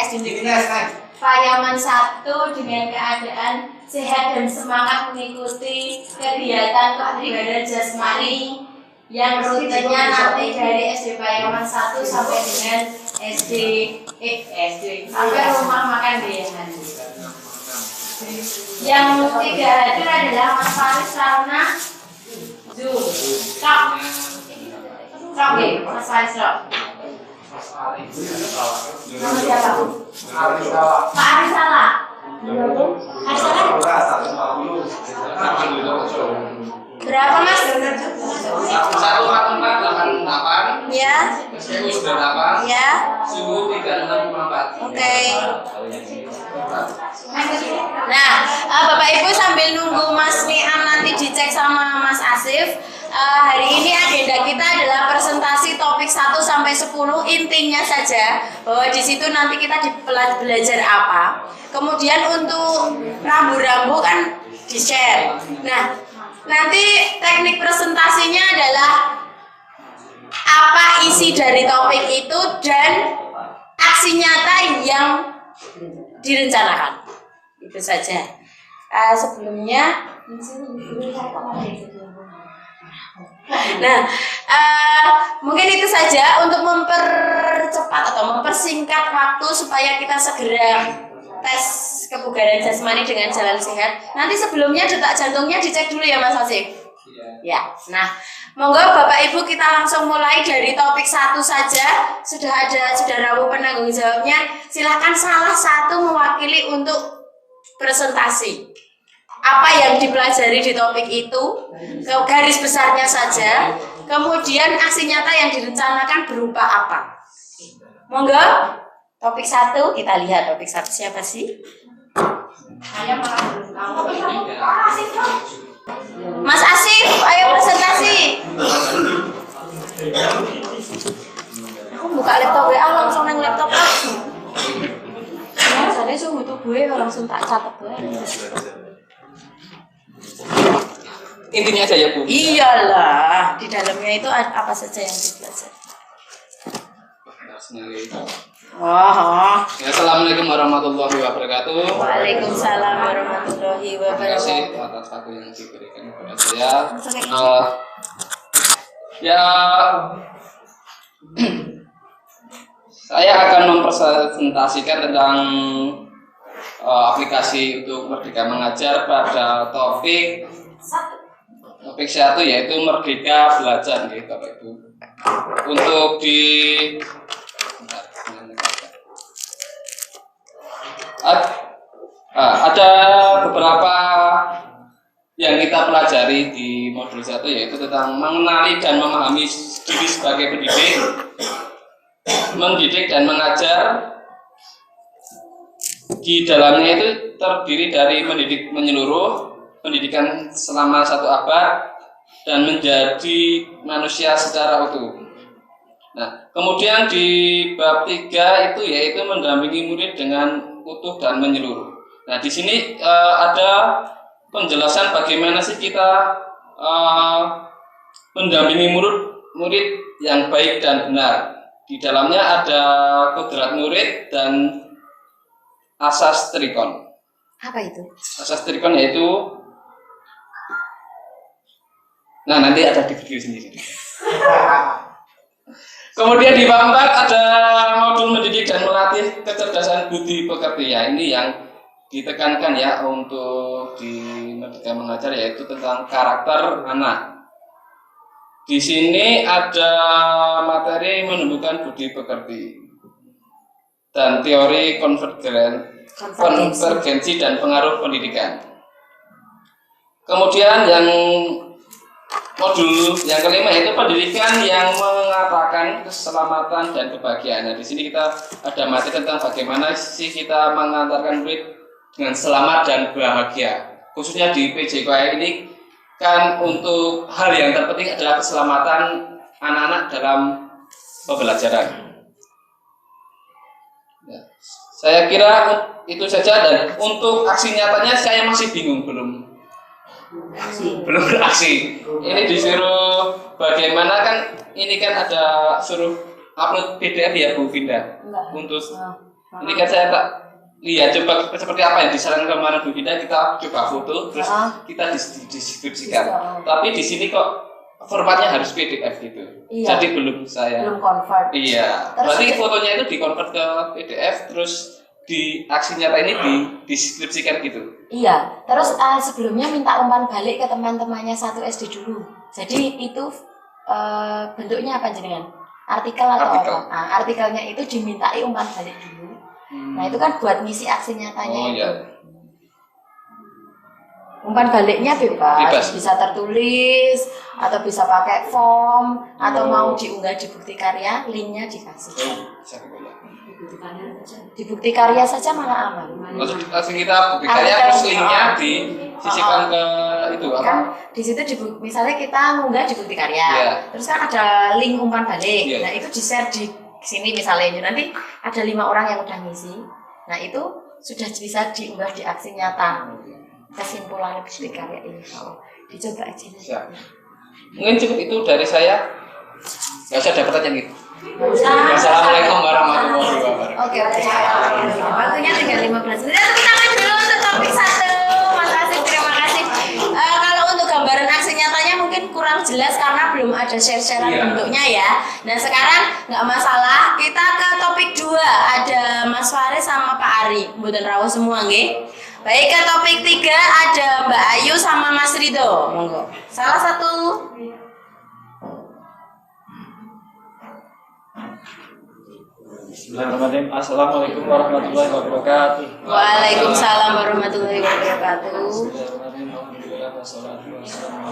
SD Negeri Payaman 1 dengan keadaan sehat dan semangat mengikuti kegiatan kepribadian jasmani yang rutenya nanti dari SD Payaman 1 sampai dengan SD sampai rumah makan Deyan. Yang tidak hadir adalah Mas Faris karena Zoom. Stop ya, Mas Faris stop. Nama siapa? Pak Aris salah. Aris salah? Berapa Mas? 1488. Ya. SPU 98. Ya. Suhu 3654. Oke. Nah, Bapak Ibu sambil nunggu Mas Niam nanti dicek sama Mas Asif. Hari ini agenda kita adalah presentasi topik 1 sampai 10, intinya saja bahwa di situ nanti kita belajar apa. Kemudian untuk rambu-rambu kan di-share. Nah, nanti teknik presentasinya adalah apa isi dari topik itu dan aksi nyata yang direncanakan. Itu saja. Sebelumnya mungkin itu saja untuk mempercepat atau mempersingkat waktu supaya kita segera tes kebugaran jasmani dengan jalan sehat. Nanti sebelumnya detak jantungnya dicek dulu ya Mas Asif. Ya. Nah, monggo Bapak Ibu kita langsung mulai dari topik 1 saja. Sudah ada saudaraku penanggung jawabnya. Silahkan salah satu mewakili untuk presentasi. Apa yang dipelajari di topik itu, garis besarnya saja, kemudian aksi nyata yang direncanakan berupa apa. Monggo, topik 1 kita lihat. Topik 1 siapa sih? Saya malah belum tahu. Mas Asif, ayo presentasi. Aku buka laptop WA langsung nang laptop aku. Jadi suhu tubuhnya langsung tak catat banget. Intinya aja ya Bu. Iyalah, di dalamnya itu apa saja yang dipelajari. Ya, Assalamualaikum warahmatullahi wabarakatuh. Waalaikumsalam warahmatullahi Terima kasih wabarakatuh. atas waktu yang diberikan kepada saya. Saya akan mempresentasikan tentang aplikasi untuk Merdeka Mengajar pada topik 1 yaitu Merdeka Belajar gitu Bapak Ibu. Untuk ada beberapa yang kita pelajari di modul 1 yaitu tentang mengenali dan memahami diri sebagai pendidik, mendidik dan mengajar. Di dalamnya itu terdiri dari mendidik menyeluruh, pendidikan selama 1 abad, dan menjadi manusia secara utuh. Nah, kemudian di bab 3 itu yaitu mendampingi murid dengan utuh dan menyeluruh. Nah, di sini ada penjelasan bagaimana sih kita mendampingi murid yang baik dan benar. Di dalamnya ada kodrat murid dan asas trikon. Apa itu? Asas trikon yaitu, nah nanti ada di video sendiri. Kemudian di bab 4 ada modul mendidik dan melatih kecerdasan budi pekerti. Ya, ini yang ditekankan ya untuk di Merdeka Mengajar, yaitu tentang karakter anak. Di sini ada materi menumbuhkan budi pekerti dan teori konvergensi dan pengaruh pendidikan. Kemudian yang modul yang kelima yaitu pendidikan yang mengatakan keselamatan dan kebahagiaan. Nah, di sini kita ada materi tentang bagaimana sih kita mengantarkan murid dengan selamat dan bahagia. Khususnya di PJKI ini kan untuk hal yang terpenting adalah keselamatan anak-anak dalam pembelajaran. Ya, saya kira itu saja, dan untuk aksi nyatanya saya masih bingung, belum beraksi. Ini disuruh bagaimana, kan ini kan ada suruh upload PDF ya Bu Vinda. Untuk Ini kan saya tak lihat coba seperti apa yang disarankan kemarin Bu Vida, kita coba foto terus kita deskripsikan. Tapi di sini kok formatnya harus PDF gitu. Iya. Jadi belum belum convert. Iya. Berarti fotonya itu dikonvert ke PDF terus di aksi nyata ini dideskripsikan gitu. Iya. Terus sebelumnya minta umpan balik ke teman-temannya 1 SD dulu. Jadi itu bentuknya apa jenengan? Artikel atau apa? Nah, artikelnya itu dimintai umpan balik dulu. Nah itu kan buat ngisi aksi nyatanya itu. Iya. Umpan baliknya bebas, bisa tertulis atau bisa pakai form atau mau diunggah di bukti karya, linknya dikasih. Di bukti karya saja malah aman. Langsung kita bukti karya terus linknya disisipkan ke itu apa? Kan di situ misalnya kita ngunggah di bukti karya, terus kan ada link umpan balik. Nah itu di share di sini misalnya nanti ada 5 orang yang udah ngisi. Nah itu sudah bisa diunggah di aksi nyata. Kesimpulan bukti karya ini dicoba aja. Mungkin cukup itu dari saya. Nggak usah ada pertanyaan gitu. Assalamualaikum warahmatullahi wabarakatuh. Oke. Waktunya tinggal 15 menit. Tepuk tangan dulu untuk topik 1. Mas Asif, terima kasih. Kalau untuk gambaran aksi nyatanya mungkin kurang jelas karena belum ada share-sharean bentuknya ya. Nah sekarang nggak masalah, kita ke topik 2. Ada Mas Faris sama Pak Ari. Mboten rawuh semua nggih. Baik, ke topik 3 ada Mbak Ayu sama Mas Rido. Monggo. Salah satu. Bismillahirrahmanirrahim. Assalamualaikum warahmatullahi wabarakatuh. Waalaikumsalam warahmatullahi wabarakatuh. Bismillahirrahmanirrahim. Alhamdulillah wassalatu wassalamu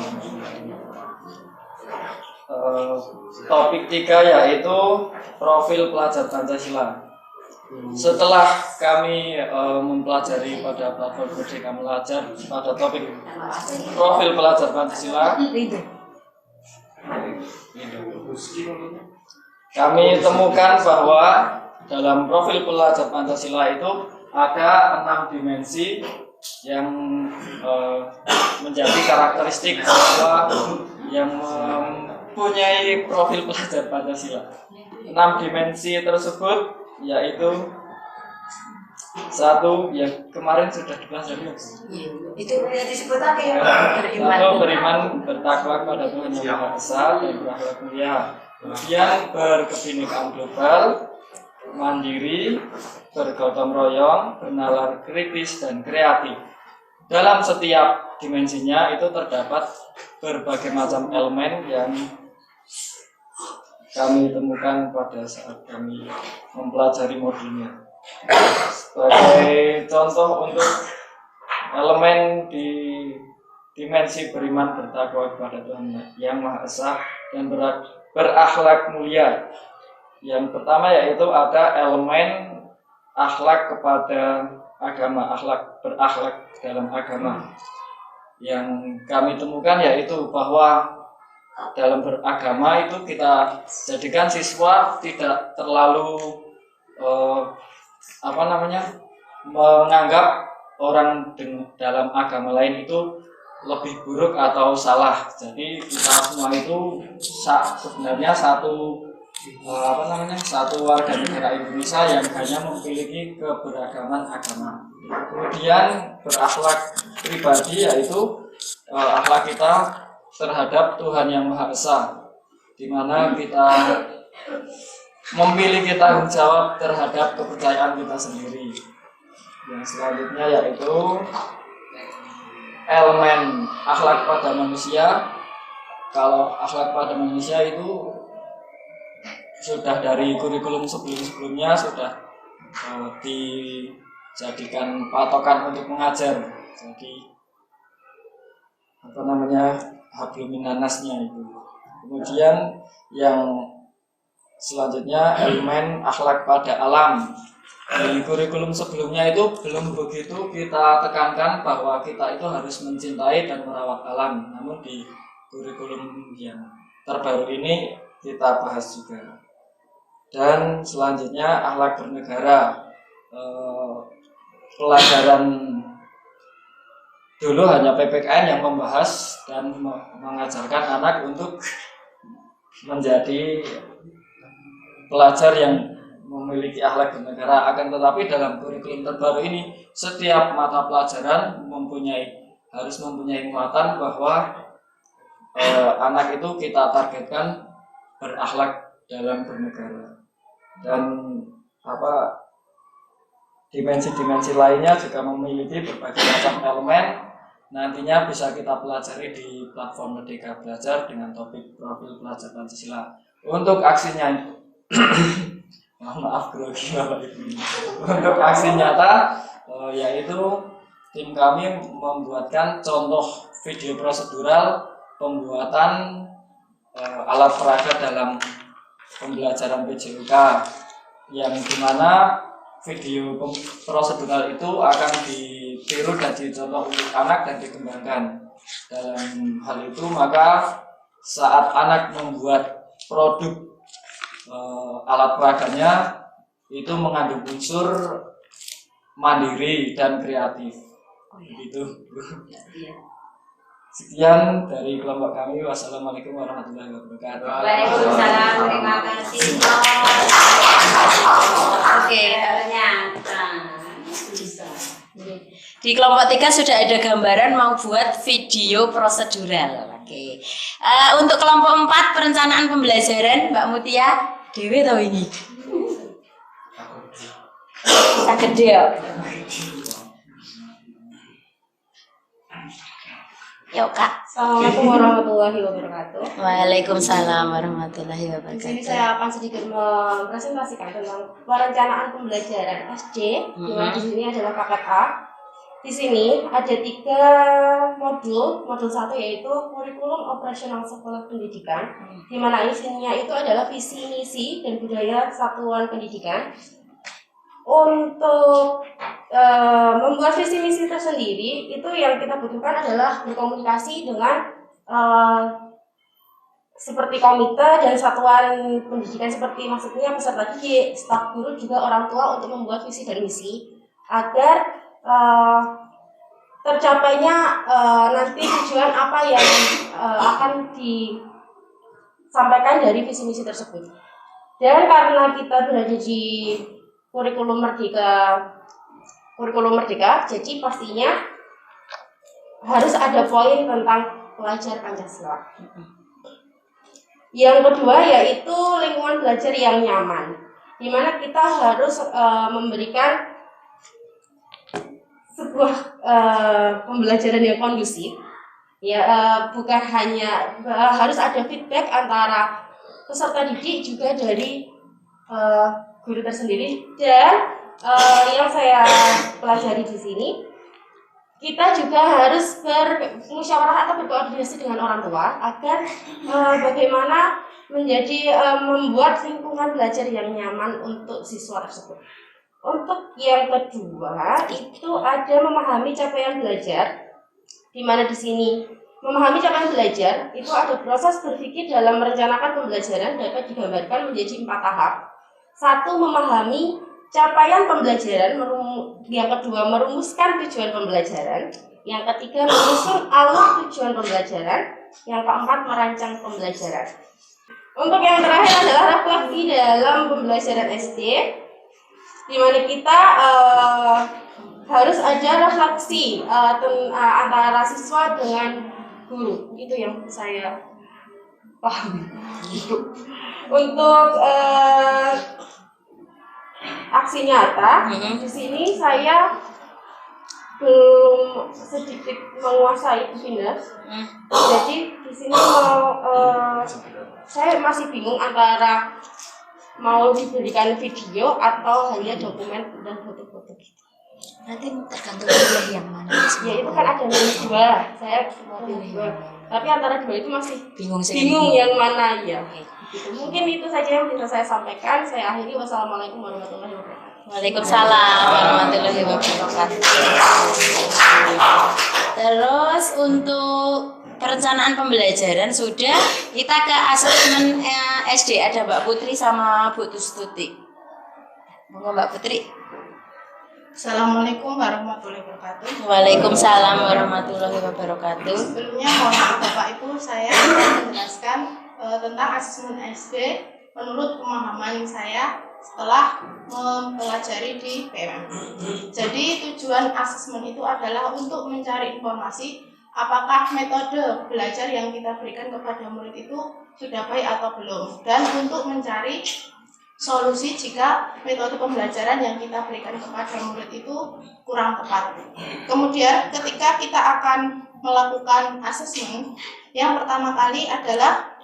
ala rasulillah. Topik 3 yaitu profil pelajar Pancasila. Setelah kami mempelajari pada platform Merdeka Belajar pada topik profil pelajar Pancasila, kami temukan bahwa dalam profil pelajar Pancasila itu ada 6 dimensi yang menjadi karakteristik bahwa yang mempunyai profil pelajar Pancasila. 6 dimensi tersebut yaitu 1 yang kemarin sudah dibahas ya, itu disebut apa ya? Beriman bertakwa kepada Tuhan Yang Maha Esa dan berakhlak mulia. Kemudian berkebinekaan global, mandiri, bergotong royong, bernalar kritis dan kreatif. Dalam setiap dimensinya itu terdapat berbagai macam elemen yang kami temukan pada saat kami mempelajari modulnya. Sebagai contoh untuk elemen di dimensi beriman bertakwa kepada Tuhan Yang Maha Esa dan berakhlak mulia. Yang pertama yaitu ada elemen akhlak kepada agama, berakhlak dalam agama. Yang kami temukan yaitu bahwa dalam beragama itu kita jadikan siswa tidak terlalu menganggap orang dalam agama lain itu lebih buruk atau salah. Jadi kita semua itu sebenarnya satu warga negara Indonesia yang hanya memiliki keberagaman agama. Kemudian berakhlak pribadi yaitu akhlak kita terhadap Tuhan Yang Maha Esa, di mana kita memiliki tanggung jawab terhadap kepercayaan kita sendiri. Yang selanjutnya yaitu elemen akhlak pada manusia. Kalau akhlak pada manusia itu sudah dari kurikulum sebelumnya sudah dijadikan patokan untuk mengajar. Jadi habluminanasnya itu. Kemudian yang selanjutnya elemen akhlak pada alam. Di kurikulum sebelumnya itu belum begitu kita tekankan bahwa kita itu harus mencintai dan merawat alam. Namun di kurikulum yang terbaru ini kita bahas juga. Dan selanjutnya akhlak bernegara. Pelajaran dulu hanya PPKN yang membahas dan mengajarkan anak untuk menjadi pelajar yang memiliki akhlak bernegara. Akan tetapi dalam kurikulum terbaru ini setiap mata pelajaran harus mempunyai muatan bahwa anak itu kita targetkan berakhlak dalam bernegara. Dan dimensi-dimensi lainnya juga memiliki berbagai macam elemen. Nantinya bisa kita pelajari di platform Merdeka Belajar dengan topik profil pelajar Pancasila. Untuk aksinya maaf grogi Bapak Ibu. Untuk aksi nyata yaitu tim kami membuatkan contoh video prosedural pembuatan alat peraga dalam pembelajaran PJOK, yang dimana video prosedural itu akan ditiru dan dicontoh untuk anak dan dikembangkan. Dalam hal itu maka saat anak membuat produk alat peraganya itu mengandung unsur mandiri dan kreatif. Begitu. Sekian dari kelompok kami. Wassalamualaikum warahmatullahi wabarakatuh. Waalaikumsalam, terima kasih. Oke, ternyata bisa. Di kelompok 3 sudah ada gambaran mau buat video prosedural. Oke. Untuk kelompok 4 perencanaan pembelajaran, Mbak Mutia, Dewi tahu ini. Saged ya. Yuk Kak. Assalamualaikum warahmatullahi wabarakatuh. Waalaikumsalam warahmatullahi Di sini wabarakatuh. saya akan sedikit mempresentasikan tentang perencanaan pembelajaran SD, di mana di sini adalah paket A. Di sini ada 3 modul. Modul 1 yaitu kurikulum operasional sekolah pendidikan, di mana isinya itu adalah visi, misi, dan budaya satuan pendidikan. Untuk membuat visi misi tersendiri itu yang kita butuhkan adalah berkomunikasi dengan seperti komite dan satuan pendidikan, seperti maksudnya peserta didik, staf guru, juga orang tua untuk membuat visi dan misi agar tercapainya nanti tujuan apa yang akan disampaikan dari visi misi tersebut. Dan karena kita berada di kurikulum merdeka, jadi pastinya harus ada poin tentang pelajar Pancasila. Yang kedua yaitu lingkungan belajar yang nyaman, di mana kita harus memberikan sebuah pembelajaran yang kondusif. Bukan hanya harus ada feedback antara peserta didik juga dari guru tersendiri. Dan yang saya pelajari di sini, kita juga harus bermusyawarah atau berkoordinasi dengan orang tua agar bagaimana membuat lingkungan belajar yang nyaman untuk siswa tersebut. Untuk yang kedua itu ada memahami capaian belajar, di mana di sini memahami capaian belajar itu ada proses berpikir dalam merencanakan pembelajaran dapat digambarkan menjadi 4 tahap. 1. Memahami capaian pembelajaran, yang kedua merumuskan tujuan pembelajaran, yang ketiga menyusun alur tujuan pembelajaran, yang keempat merancang pembelajaran. Untuk yang terakhir adalah refleksi dalam pembelajaran SD, di mana kita harus ada refleksi antara siswa dengan guru. Itu yang saya paham. Untuk aksi nyata, di sini saya belum sedikit menguasai Finas. Jadi di sini saya masih bingung antara mau diberikan video atau hanya dokumen dan foto-foto gitu. Nanti tergantung pilih yang mana. Ya itu kan ada milih 2, saya mau pilih 2. Tapi antara 2 itu masih Bingung yang mana ya. Gitu. Mungkin itu saja yang bisa saya sampaikan. Saya akhiri. Wassalamualaikum warahmatullahi wabarakatuh. Waalaikumsalam warahmatullahi wabarakatuh. Terus untuk perencanaan pembelajaran sudah, kita ke asesmen SD. Ada Mbak Putri sama Bu Tustuti. Monggo Mbak Putri. Assalamualaikum warahmatullahi wabarakatuh. Waalaikumsalam warahmatullahi wabarakatuh. Sebelumnya mohon maaf Bapak Ibu, saya akan menjelaskan tentang asesmen SD menurut pemahaman saya setelah mempelajari di PMM. Jadi tujuan asesmen itu adalah untuk mencari informasi apakah metode belajar yang kita berikan kepada murid itu sudah baik atau belum, dan untuk mencari solusi jika metode pembelajaran yang kita berikan kepada murid itu kurang tepat. Kemudian ketika kita akan melakukan asesmen, yang pertama kali adalah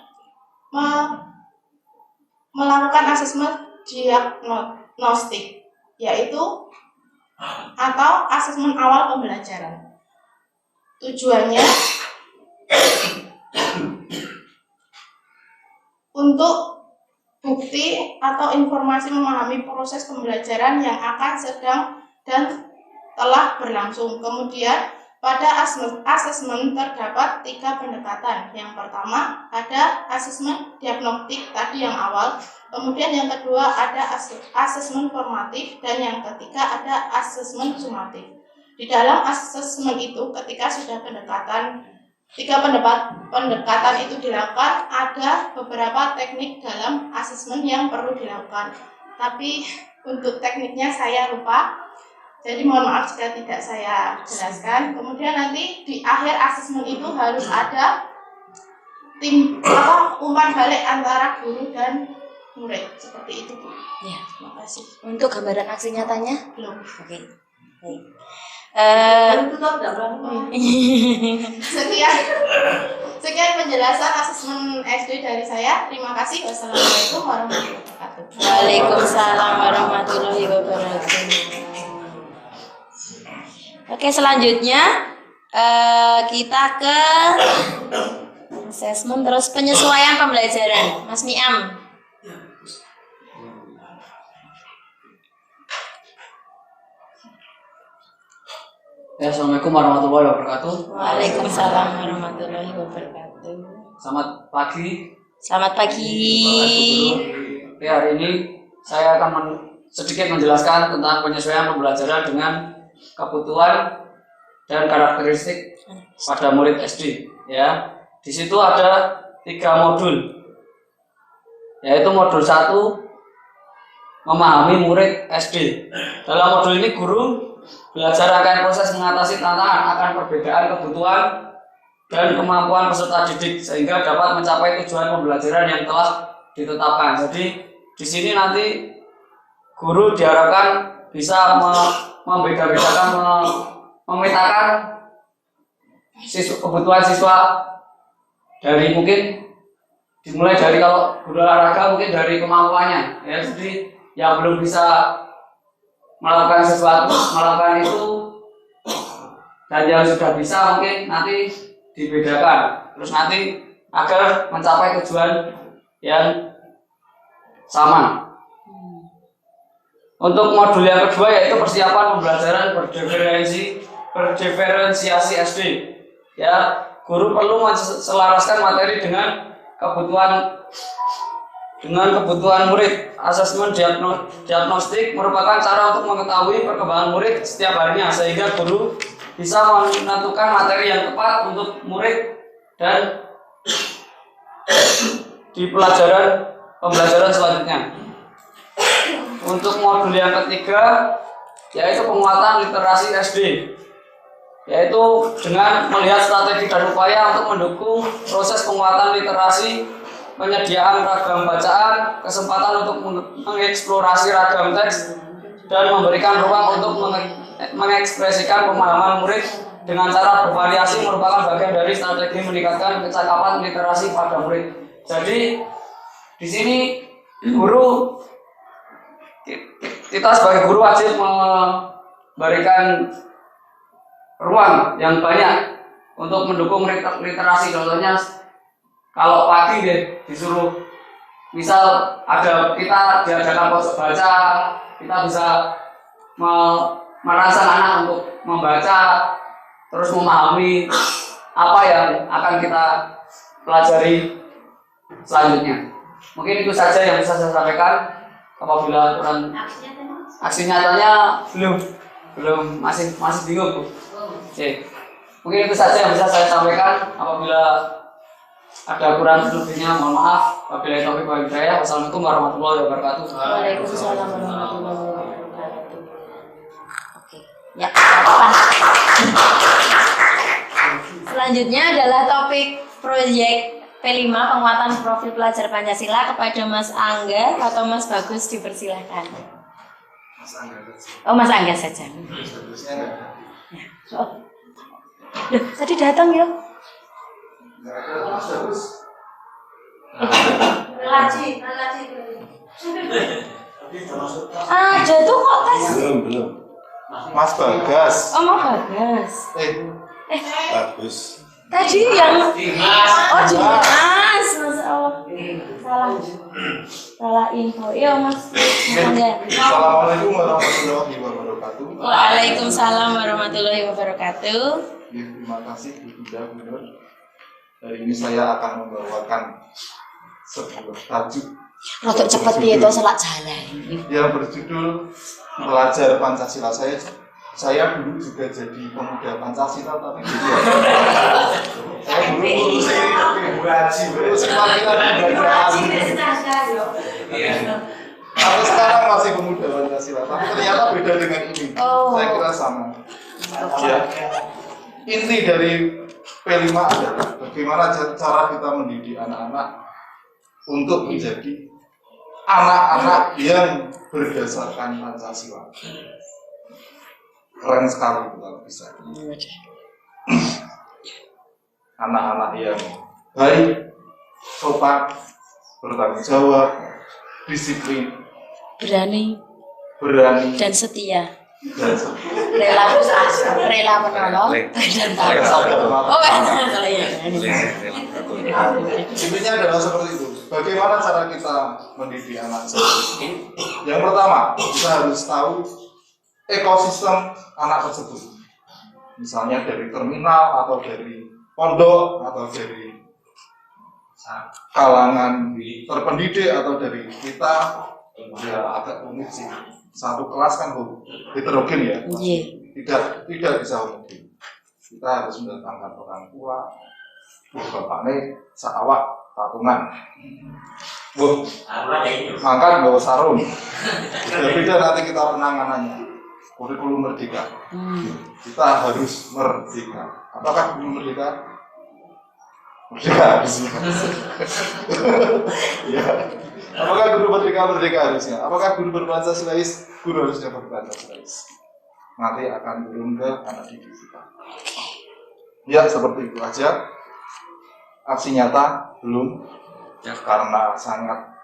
melakukan asesmen diagnostik, yaitu atau asesmen awal pembelajaran. Tujuannya untuk bukti atau informasi memahami proses pembelajaran yang akan sedang dan telah berlangsung. Kemudian pada asesmen terdapat 3 pendekatan. Yang pertama ada asesmen diagnostik tadi yang awal, kemudian yang kedua ada asesmen formatif, dan yang ketiga ada asesmen sumatif. Di dalam asesmen itu ketika sudah pendekatan 3 pendekatan itu dilakukan, ada beberapa teknik dalam asesmen yang perlu dilakukan. Tapi untuk tekniknya saya lupa, jadi mohon maaf jika tidak saya jelaskan. Kemudian nanti di akhir asesmen itu harus ada umpan balik antara guru dan murid, seperti itu Bu. Ya. Terima kasih. Untuk gambaran aksi nyatanya? Belum. Oke. Baik. Sekian penjelasan asesmen SD dari saya. Terima kasih. Wassalamualaikum warahmatullahi wabarakatuh. Waalaikumsalam warahmatullahi wabarakatuh. Oke, selanjutnya kita ke asesmen terus penyesuaian pembelajaran. Mas Miam. Ya, Assalamualaikum warahmatullahi wabarakatuh. Waalaikumsalam warahmatullahi wabarakatuh. Selamat pagi. Selamat pagi. Oke, hari ini saya akan sedikit menjelaskan tentang penyesuaian pembelajaran dengan kebutuhan dan karakteristik pada murid SD. Ya, di situ ada 3 modul, yaitu modul 1 memahami murid SD. Dalam modul ini guru belajar akan proses mengatasi tantangan akan perbedaan kebutuhan dan kemampuan peserta didik sehingga dapat mencapai tujuan pembelajaran yang telah ditetapkan. Jadi di sini nanti guru diharapkan bisa membeda-bedakan, memetakan kebutuhan siswa dari mungkin dimulai dari kalau guru olahraga mungkin dari kemampuannya, ya. Jadi yang belum bisa melakukan sesuatu, melakukan itu, dan yang sudah bisa mungkin nanti dibedakan, terus nanti agar mencapai tujuan yang sama. Untuk modul yang kedua yaitu persiapan pembelajaran berdiferensiasi SD. Ya, guru perlu menselaraskan materi dengan kebutuhan murid. Asesmen diagnostik merupakan cara untuk mengetahui perkembangan murid setiap harinya sehingga guru bisa menentukan materi yang tepat untuk murid dan di pembelajaran selanjutnya. Untuk modul yang ketiga yaitu penguatan literasi SD, yaitu dengan melihat strategi dan upaya untuk mendukung proses penguatan literasi, penyediaan ragam bacaan, kesempatan untuk mengeksplorasi ragam teks, dan memberikan ruang untuk mengekspresikan pemahaman murid dengan cara bervariasi merupakan bagian dari strategi meningkatkan kecakapan literasi pada murid. Jadi di sini kita sebagai guru wajib memberikan ruang yang banyak untuk mendukung literasi. Contohnya kalau pagi disuruh, misal kita diadakan pojok baca, kita bisa merangsang anak untuk membaca, terus memahami apa yang akan kita pelajari selanjutnya. Mungkin itu saja yang bisa saya sampaikan. Apabila kurang, aksi nyatanya belum masih bingung Bu. Oke. Mungkin itu saja yang bisa saya sampaikan. Apabila Ada kurang lebihnya mohon maaf. Wabillahi taufiq wal hidayah. Wassalamualaikum warahmatullahi wabarakatuh. Waalaikumsalam warahmatullahi wabarakatuh. Oke, ya, apa? Selanjutnya adalah topik proyek P5 penguatan profil pelajar Pancasila kepada Mas Angga atau Mas Bagus, dipersilahkan. Oh, Mas Angga saja. Oh. Loh, tadi datang ya? Ada tuh kok tes. Belum. Mas Bagas. Oh, Mas Bagas. Bagus. Tadi yang oh Dimas, Masya Allah. Salah info. Iya Mas. Angga. Assalamualaikum warahmatullahi wabarakatuh. Waalaikumsalam warahmatullahi wabarakatuh. Terima kasih Bu Gubernur. Hari ini saya akan membawakan sebuah tajuk Rotok cepet piye to selak jalan. yang berjudul Pelajar Pancasila. Saya dulu juga jadi pemuda Pancasila, tapi saya dulu ngurusin ibu haji, ngurusin panggilan Tapi sekarang masih pemuda Pancasila, tapi ternyata beda dengan ini. Oh. Saya kira sama. Ya. Inti dari P5 adalah bagaimana cara kita mendidik anak-anak untuk menjadi anak-anak yang berdasarkan Pancasila. Keren sekali kalau bisa. Anak-anak yang baik, sopan, bertanggung jawab, disiplin, Berani dan setia. setia. Rela menolong dan tahu. Oh, kalau ya. Intinya adalah seperti itu. Bagaimana cara kita mendidik anak seperti itu? Yang pertama, kita harus tahu ekosistem anak tersebut. Misalnya dari terminal atau dari pondok atau dari kalangan terpendidik atau dari kita, ya agak rumit sih. Satu kelas kan heterogen ya. Tidak bisa homogen. Kita harus mendatangkan orang tua. Bapak ini seawak patungan. Makan bawa sarung. Beda nanti kita penanganannya. Kurikulum merdeka. Kita harus merdeka. Apakah kurikulum merdeka? Merdeka harusnya. Ya. Apakah guru merdeka harusnya? Apakah guru berpancasilais? Guru harusnya berpancasilais. Nanti akan turun ke anak didik kita. Ya, seperti itu aja. Aksi nyata belum, karena sangat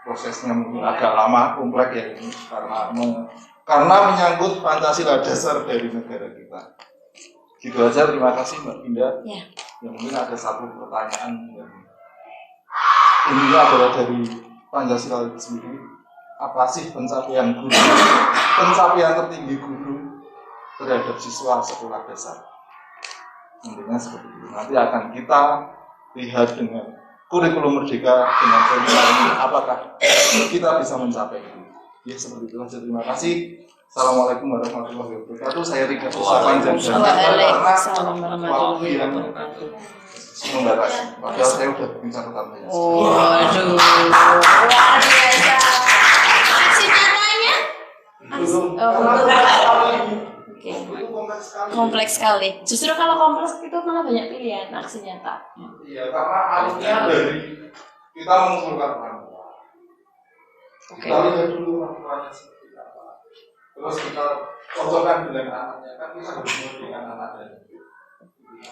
prosesnya mungkin agak lama, kompleks ya ini, karena menyangkut Pancasila dasar dari negara kita. Gitu aja, terima kasih Mbak Indah. Ya. Ya, mungkin ada satu pertanyaan yang intinya adalah dari Pancasila itu sendiri. Apa sih pencapaian tertinggi guru terhadap siswa sekolah dasar? Intinya seperti itu. Nanti akan kita lihat dengan kurikulum merdeka dengan formula ini, apakah kita bisa mencapai itu. Ya, seperti itu saja. Terima kasih. Assalamualaikum warahmatullahi wabarakatuh. Saya tidak usah panjang Waalaikumsalam warahmatullahi wabarakatuh. membatasi. Padahal saya udah bikin catatan banyak. Waduh, luar biasa. Aksi nyatanya? Oke. Kompleks sekali. Justru kalau kompleks itu malah banyak pilihan aksi nyata. Iya, karena alurnya dari kita mengumpulkan orang tua. Kita lihat dulu orang tuanya seperti apa. Terus kita cocokkan dengan anaknya, kan kita harus dengan anaknya.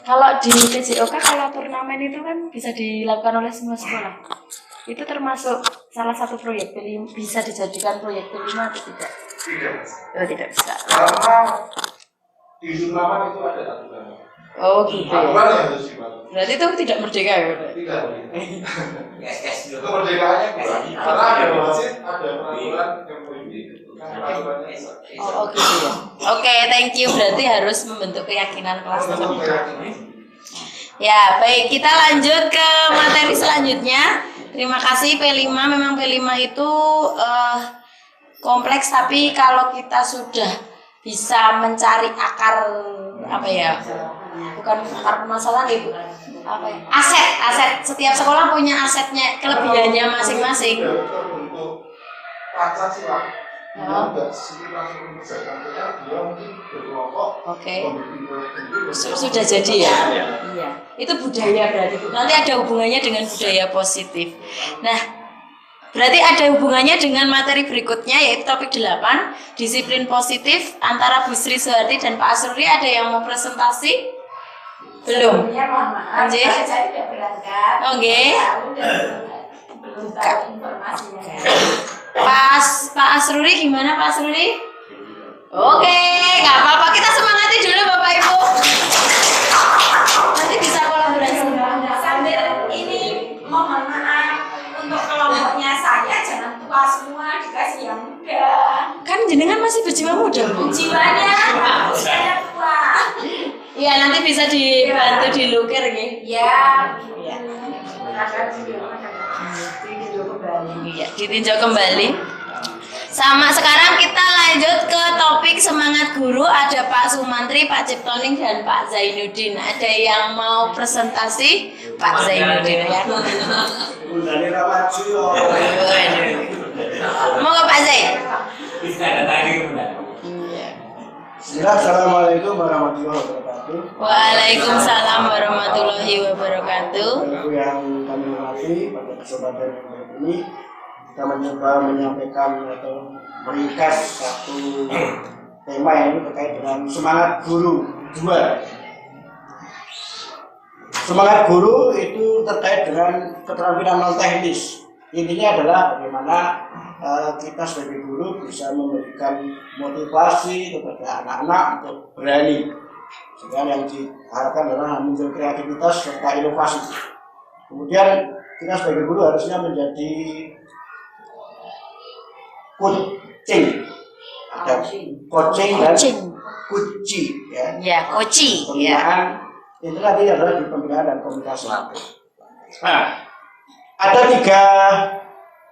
Kalau di PJOK kalau turnamen itu kan bisa dilakukan oleh semua sekolah. Itu termasuk salah satu proyek bisa dijadikan proyek P5 atau tidak? Tidak. Oh, tidak bisa. Karena di turnamen itu ada aturan. Oh gitu ya. Aturan yang harus dipatuhi. Berarti itu tidak merdeka ya? Tidak. Kemerdekaannya kurang. Karena ada wasit, ada peraturan yang berbeda. Oh gitu ya. Oke, thank you. Berarti harus membentuk keyakinan kelas tersebut. Ya, baik, kita lanjut ke materi selanjutnya. Terima kasih P5. Memang P5 itu kompleks, tapi kalau kita sudah bisa mencari akar apa ya? Bukan akar permasalahan ibu. Apa ya? Aset. Setiap sekolah punya asetnya, kelebihannya masing-masing. Terbentuk Pancasila. Dia nggak sendiri langsung mengerjakan dia mungkin berkelompok. Oke. Sudah jadi ya? Iya. Itu budaya berarti Bu. Nanti ada hubungannya dengan budaya positif. Nah, berarti ada hubungannya dengan materi berikutnya yaitu topik 8, disiplin positif antara Bu Sri Suharti dan Pak Asruri. Ada yang mau presentasi? Belum. Ya, mohon maaf. Anjir. Saya tidak berangkat. Oke. Belum tahu informasinya. Pak Asruri gimana Pak Asruri? Oke, nggak apa-apa, kita semangati dulu Bapak Ibu. Nanti bisa kolaborasi. Sambil ini mohon maaf untuk kelompoknya saya jangan tua semua, dikasih yang muda. Kan jenengan masih berjiwa muda Bu. Jiwanya saya tua. Iya, nanti bisa dibantu dilukir gitu. Ya. Iya, ditinjau kembali. Sama sekarang kita lanjut ke topik semangat guru. Ada Pak Sumantri, Pak Ciptoning, dan Pak Zainuddin. Ada yang mau presentasi? Pak Zainuddin ya. Mau ke Pak Zain? Assalamualaikum warahmatullahi wabarakatuh. Waalaikumsalam warahmatullahi wabarakatuh. Ibu yang kami hormati, pada kesempatan yang ini kita mencoba menyampaikan atau meringkas satu tema yang terkait dengan semangat guru 2. Semangat guru itu terkait dengan keterampilan non teknis. Intinya adalah bagaimana kita sebagai guru bisa memberikan motivasi kepada anak-anak untuk berani. Sehingga yang diharapkan adalah muncul kreativitas serta inovasi. Kemudian kita sebagai guru harusnya menjadi coaching. Ada coaching dan kunci ya. Ya, koci ya. Pembinaan itu nanti adalah di pembinaan dan komunikasi. Nah, ada 3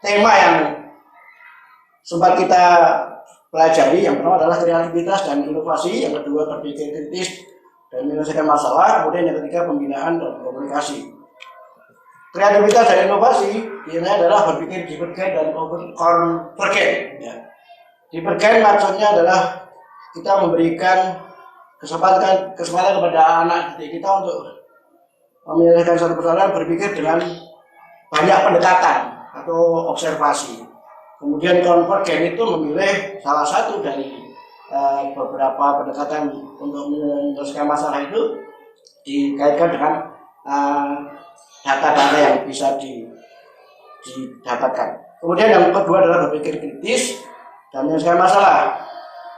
tema yang sempat kita pelajari. Yang pertama adalah kreativitas dan inovasi, yang kedua berpikir kritis dan menyelesaikan masalah, kemudian yang ketiga pembinaan dan komunikasi. Kreativitas dan inovasi ini adalah berpikir divergen dan konvergen. Ya. Divergen maksudnya adalah kita memberikan kesempatan kepada anak didik kita untuk menyelesaikan satu persoalan, berpikir dengan banyak pendekatan atau observasi. Kemudian konvergen itu memilih salah satu dari beberapa pendekatan untuk menyelesaikan masalah itu dikaitkan dengan data-data yang bisa didapatkan. Kemudian yang kedua adalah berpikir kritis dan menyelesaikan masalah.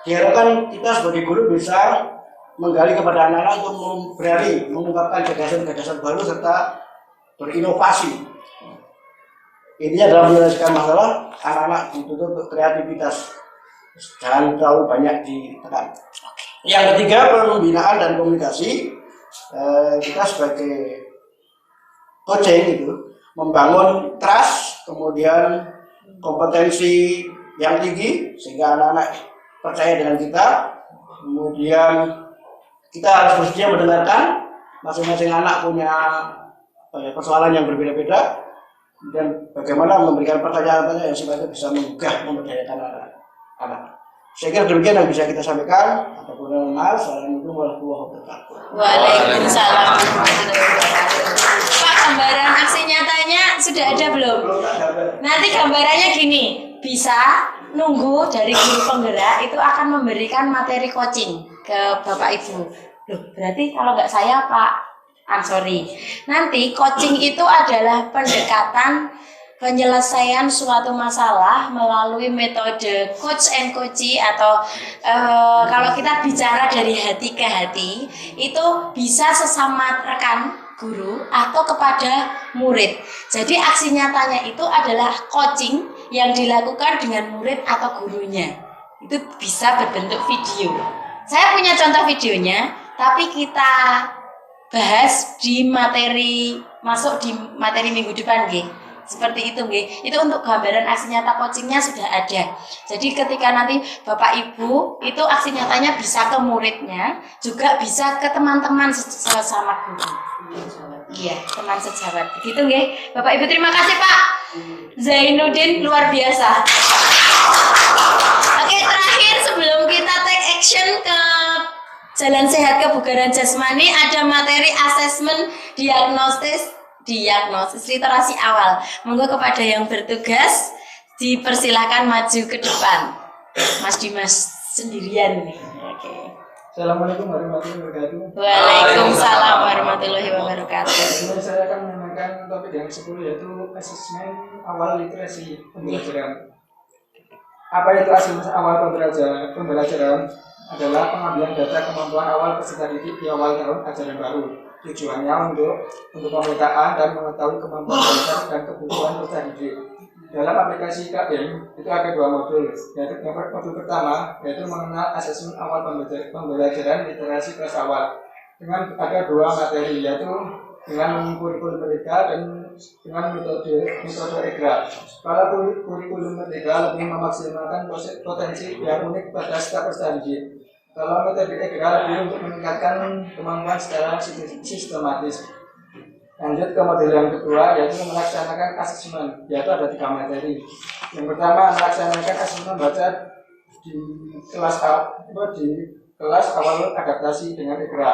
Diharapkan kita sebagai guru bisa menggali kepada anak-anak untuk berani mengungkapkan gagasan-gagasan baru serta berinovasi. Ini adalah menyelesaikan masalah. Anak-anak dituntut untuk kreativitas, jangan terlalu banyak ditekan. Yang ketiga, pembinaan dan komunikasi. Kita sebagai coaching itu membangun trust, kemudian kompetensi yang tinggi sehingga anak-anak percaya dengan kita. Kemudian kita harus bersedia mendengarkan, masing-masing anak punya persoalan yang berbeda-beda, dan bagaimana memberikan pertanyaan-pertanyaan yang sifatnya bisa menggugah, memberdayakan anak. Saya kira demikian yang bisa kita sampaikan. Assalamualaikum warahmatullahi wabarakatuh. Waalaikumsalam. Pak, gambaran aksi nyatanya sudah ada belum? Nanti gambarannya gini, bisa nunggu dari guru penggerak itu akan memberikan materi coaching ke Bapak Ibu. Loh, berarti kalau nggak saya Pak Ansori. Nanti coaching itu adalah pendekatan penyelesaian suatu masalah melalui metode coach and coachee atau kalau kita bicara dari hati ke hati itu bisa sesama rekan guru atau kepada murid. Jadi aksi nyatanya itu adalah coaching yang dilakukan dengan murid atau gurunya. Itu bisa berbentuk video. Saya punya contoh videonya, tapi kita bahas di materi, masuk di materi minggu depan, nggih. Seperti itu nggih. Itu untuk gambaran aksi nyata coachingnya sudah ada. Jadi ketika nanti Bapak Ibu itu aksi nyatanya bisa ke muridnya, juga bisa ke teman-teman sesama guru. Iya, teman sejawat. Begitu nggih. Bapak Ibu terima kasih Pak Zainuddin, luar biasa. Oke, terakhir sebelum kita take action ke Jalan Sehat Kebugaran Jasmani, ada materi asesmen diagnosis literasi awal. Monggo kepada yang bertugas dipersilakan maju ke depan. Mas Dimas sendirian nih. Oke. Assalamualaikum warahmatullahi wabarakatuh. Waalaikumsalam warahmatullahi wabarakatuh. Sebenarnya saya akan menyampaikan topik yang 10 yaitu asesmen awal literasi pembelajaran. Apa itu asesmen awal pembelajaran? Adalah pengambilan data kemampuan awal peserta didik di awal tahun ajaran baru. Tujuannya untuk pemetaan dan mengetahui kemampuan dasar dan kebutuhan peserta didik. Dalam aplikasi KM itu ada 2 modul, yaitu modul pertama yaitu mengenal asesmen awal pembelajaran literasi kelas awal. Dengan ada 2 materi, yaitu dengan kurikulum merdeka dan dengan metode EGRA. Kalau kurikulum merdeka lebih memaksimalkan potensi yang unik pada setiap peserta didik. Kalau metode EGRA lebih untuk meningkatkan kemampuan secara sistematis. Lanjut ke model yang kedua yaitu melaksanakan asesmen, yaitu ada 3 materi. Yang pertama melaksanakan asesmen baca di kelas awal adaptasi dengan EGRA.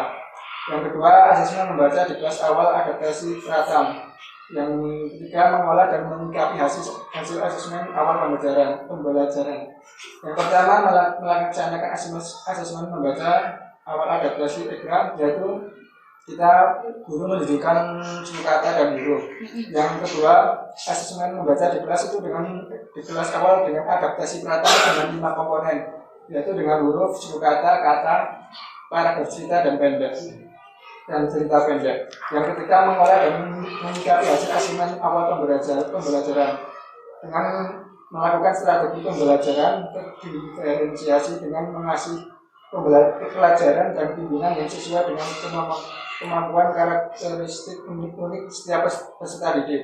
Yang kedua asesmen membaca di kelas awal adaptasi Pratam. Yang ketiga mengolah dan menyikapi hasil asesmen awal pembelajaran. Yang pertama melaksanakan asesmen membaca awal adaptasi EGRA, yaitu kita guru menunjukkan suku kata dan huruf. Yang kedua asesmen membaca di kelas itu di kelas awal dengan adaptasi Pratam dengan 5 komponen, yaitu dengan huruf, suku kata, paragraf cerita dan cerita pendek. Yang ketiga mengolah dan menyikapi hasil asesmen awal pembelajaran dengan melakukan strategi pembelajaran terdiferensiasi dengan mengasih pelajaran dan bimbingan yang sesuai dengan kemampuan karakteristik unik setiap peserta didik.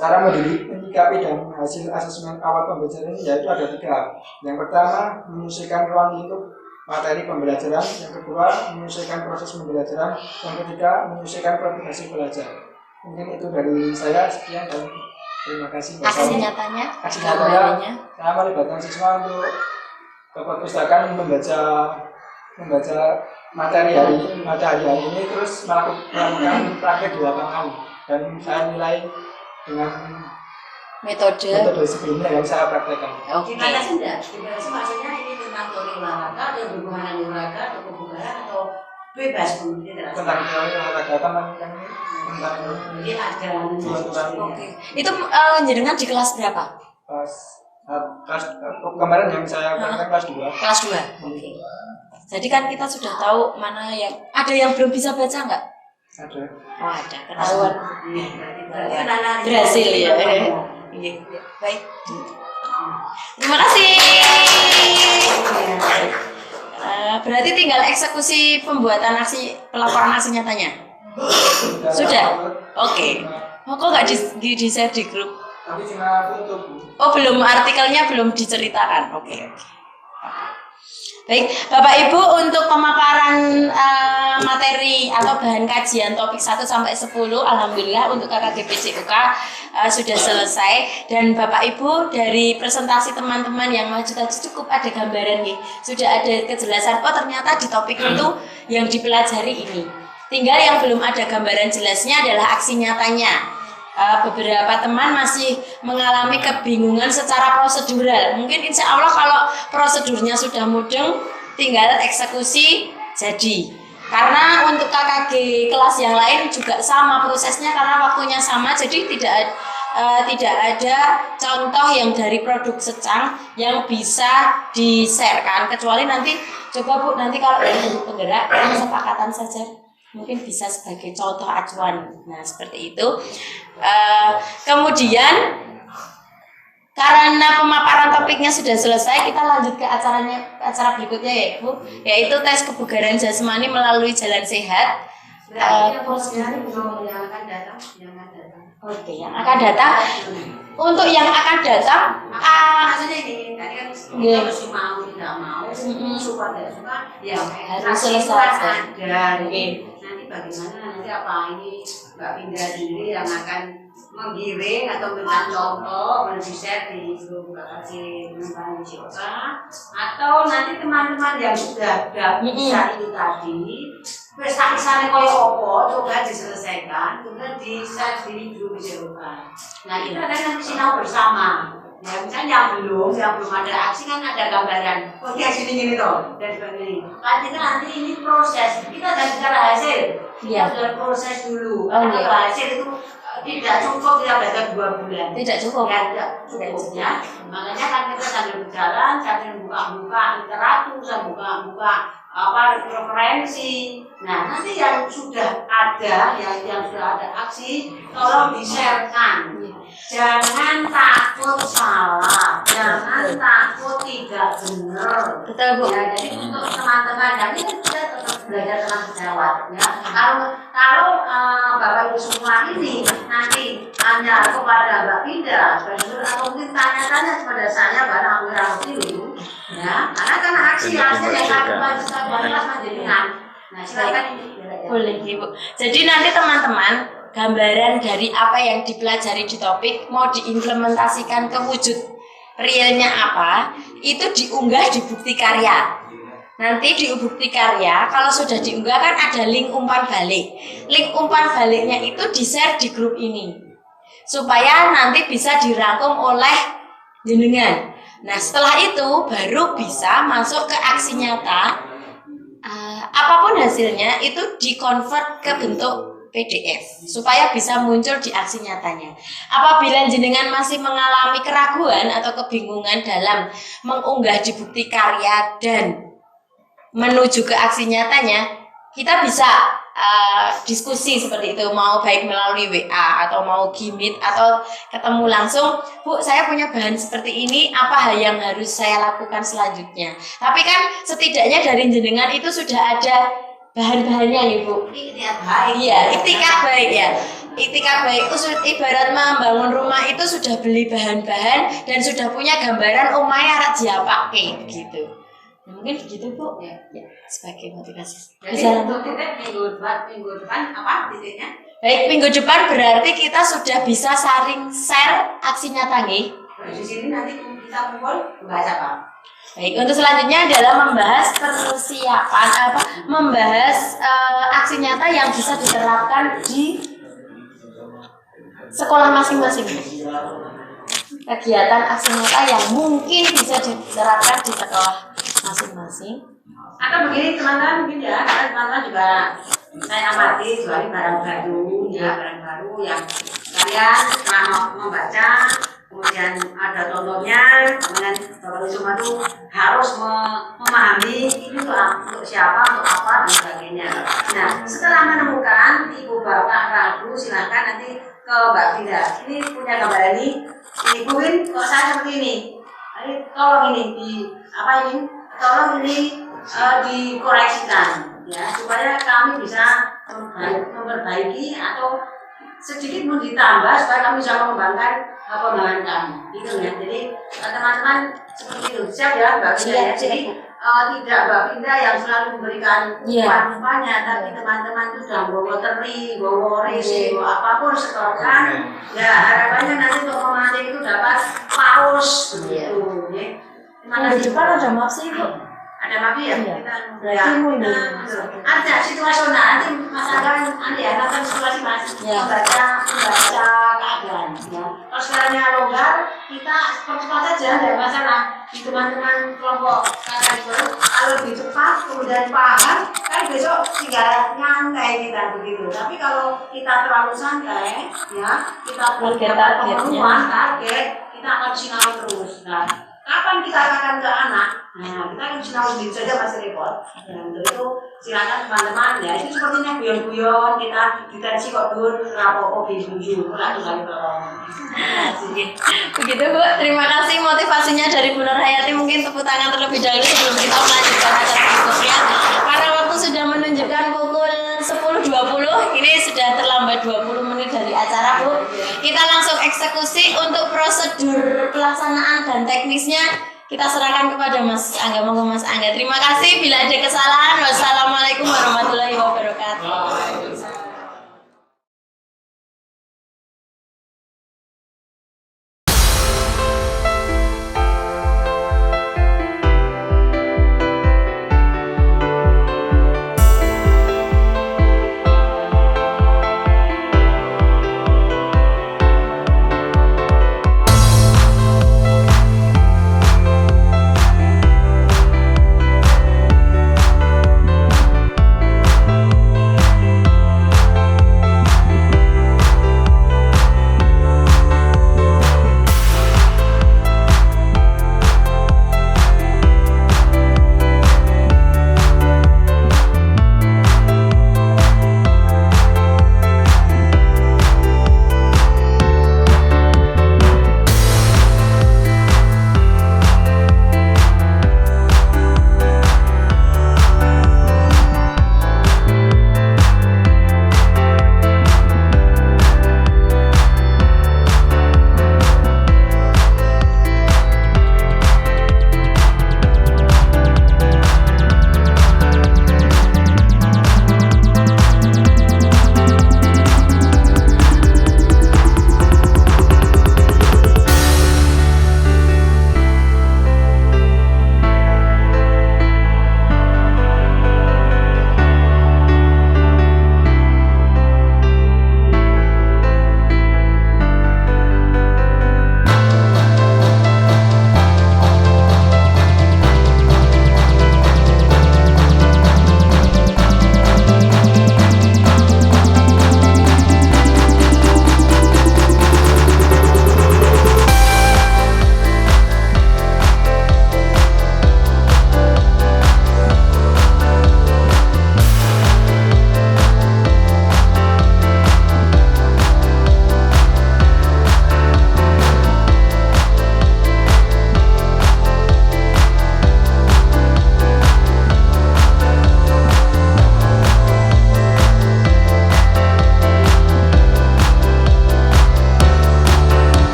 Cara menyikapi dan hasil asesmen awal pembelajaran yaitu ada 3. Yang pertama menyelesaikan ruang lingkup materi pembelajaran, yang kedua menyelesaikan proses pembelajaran, yang ketiga menyelesaikan progresi belajar. Mungkin itu dari saya, sekian dan terima kasih. Aksi nyatanya saya melibatkan siswa untuk ke perpustakaan membaca materi hari ini, terus melakukan praktek di lapangan, dan saya nilai dengan metode sebelumnya yang saya praktekkan. Oke. Gimana sih enggak? Gimana sih maksudnya ini tentang teori olahraga, ada hubungan dengan olahraga atau kebugaran atau bebas literasi? Tentang teori olahraga tentang Jadi ada. Oke. Itu jenengan di kelas berapa? Kelas kemarin yang saya praktekkan kelas 2. Kelas 2. Oke. Jadi kan kita sudah tahu mana yang ada yang belum bisa baca nggak? Ada. Oh ada, ketahuan. Berhasil Berhasil ya. Iya. Baik. Terima kasih. Berarti tinggal eksekusi pembuatan pelaporan aksi nyatanya. Sudah. Oke. Kok nggak di share di grup? Tapi cuma foto. Oh belum, artikelnya belum diceritakan. Oke. Baik, Bapak Ibu, untuk pemaparan materi atau bahan kajian topik 1 sampai 10, alhamdulillah untuk KKG PJUK sudah selesai. Dan Bapak Ibu dari presentasi teman-teman yang maju tadi cukup ada gambaran nih, sudah ada kejelasan. Oh ternyata di topik itu yang dipelajari ini. Tinggal yang belum ada gambaran jelasnya adalah aksi nyatanya. Beberapa teman masih mengalami kebingungan secara prosedural. Mungkin insya Allah kalau prosedurnya sudah mudeng, tinggal eksekusi jadi. Karena untuk KKG kelas yang lain juga sama prosesnya karena waktunya sama, jadi tidak ada contoh yang dari produk secang yang bisa di-sharekan, kecuali nanti coba Bu, nanti kalau dari penggerak kesepakatan saja mungkin bisa sebagai contoh acuan. Nah seperti itu. Kemudian karena pemaparan topiknya sudah selesai, kita lanjut ke acara berikutnya ya Bu, yaitu tes kebugaran jasmani melalui jalan sehat. Berarti prosedurnya belum menyalakan data, Oke, yang akan datang. Untuk yang akan datang, maksudnya ini tadi kan Iya. harus mau tidak mau, suka tidak suka, ya Harus relasi itu selesai. kan ada. Oke. Nanti bagaimana nanti apa ini Mbak Pindah sendiri yang akan menggiring atau memberikan contoh, men-share di grup KKC Penumpang Ciosa, atau nanti teman-teman yang sudah bisa itu tadi pesta-pestanya koyo opo coba diselesaikan, kemudian di-share di grup Ciosa. Nah itu akan nanti sinau bersama. Ya misalnya yang belum ada aksi kan ada gambaran. Oh dia sini toh dan sebagainya. Artinya nanti ini proses. Kita akan bicara hasil. Iya. Kita sudah proses dulu. Oh, Karena iya. hasil itu tidak cukup kita belajar 2 bulan. Tidak cukup. Ya, tidak cukup ya. Makanya kan kita sambil berjalan, sambil buka-buka literatur, sambil buka-buka referensi. Nah nanti yang sudah ada, yang sudah ada aksi, tolong di-sharekan. Jangan takut salah, jangan takut tidak benar. Betul, Bu. Ya, jadi untuk teman-teman dan ini kita tetap belajar tentang sejawat. Ya, kalau Bapak Ibu semua ini nanti tanya kepada Mbak Pindah, atau mungkin tanya-tanya kepada saya, barang aku dulu. Ya, karena kan aksi yang akan kita menjadikan. Nah, silakan ini. Boleh, Ibu. Jadi nanti teman-teman, gambaran dari apa yang dipelajari di topik mau diimplementasikan ke wujud realnya apa, itu diunggah di bukti karya. Nanti di bukti karya, kalau sudah diunggah kan ada link umpan balik. Link umpan baliknya itu di-share di grup ini. Supaya nanti bisa dirangkum oleh jenengan. Nah setelah itu baru bisa masuk ke aksi nyata. Apapun hasilnya itu di-convert ke bentuk PDF supaya bisa muncul di aksi nyatanya. Apabila jenengan masih mengalami keraguan atau kebingungan dalam mengunggah di bukti karya dan menuju ke aksi nyatanya, kita bisa diskusi seperti itu, mau baik melalui WA atau mau Gmeet atau ketemu langsung. Bu, saya punya bahan seperti ini, apa hal yang harus saya lakukan selanjutnya? Tapi kan setidaknya dari jenengan itu sudah ada bahan-bahannya ya Bu. Iya, itikad baik ya. Itikad baik itu ibarat membangun rumah itu sudah beli bahan-bahan dan sudah punya gambaran omahnya arek diapake begitu. Nah, mungkin begitu Bu. Ya, sebagai motivasi. Jadi Bisa untuk titik minggu depan apa titiknya? baik, minggu depan berarti kita sudah bisa saring share aksi nyata nggih. Di sini nanti kita kumpul membahas apa? Baik, untuk selanjutnya adalah membahas persiapan membahas aksi nyata yang bisa diterapkan di sekolah masing-masing. Kegiatan aksi nyata yang mungkin bisa diterapkan di sekolah masing-masing. Atau begini teman-teman mungkin ya, karena teman-teman juga saya amati jualin barang baru ya, barang baru yang kalian setelah membaca, kemudian ada contohnya, kemudian Bapak semua itu harus memahami ini untuk siapa, untuk apa dan sebagainya. Nah, setelah menemukan ibu bapak ragu, silakan nanti ke Mbak Pindah. Ini punya gambar ini, ibuin kok saya seperti ini. Ini tolong ini tolong ini dikoreksikan ya supaya kami bisa memperbaiki atau sedikit pun ditambah supaya kami bisa mengembangkan pengembangan kami gitu ya. Jadi teman-teman seperti itu siap ya Mbak Pindah ya. Jadi tidak Mbak Pindah yang selalu memberikan umpan-umpannya, tapi teman-teman itu sudah bawa teri, bawa resi, apapun setoran ya, harapannya nanti untuk memantik itu dapat paus begitu ya. Minggu depan ada mapsi Bu. Ada mapi ya? Iya. Kita ada situasional nanti masalah ya tentang situasi Mas. Membaca keadaan ya. Kalau sekarangnya longgar, kita percepat saja, tidak masalah. Di teman-teman kelompok kakak itu kalau lebih cepat kemudian paham, kan besok tinggal nyantai kita begitu. Tapi kalau kita terlalu santai, ya kita dapat pengumuman target, kita akan sinau terus. Nah, kapan kita akan ke anak? Nah, kita akan sinau sendiri saja masih repot. Dan untuk itu silakan teman-teman ya. Itu sepertinya guyon-guyon kita ditensi kok dulu rapopo bisu-bisu. Begitu Bu, terima kasih motivasinya dari Bu Nur Hayati. Mungkin tepuk tangan terlebih dahulu sebelum kita melanjutkan acara berikutnya. Karena waktu sudah menunjukkan pukul 10.20, ini sudah terlambat 20 menit dari acara Bu. kita langsung eksekusi. Untuk prosedur pelaksanaan dan teknisnya kita serahkan kepada Mas Angga. Monggo Mas Angga. Terima kasih. Bila ada kesalahan, wassalamualaikum.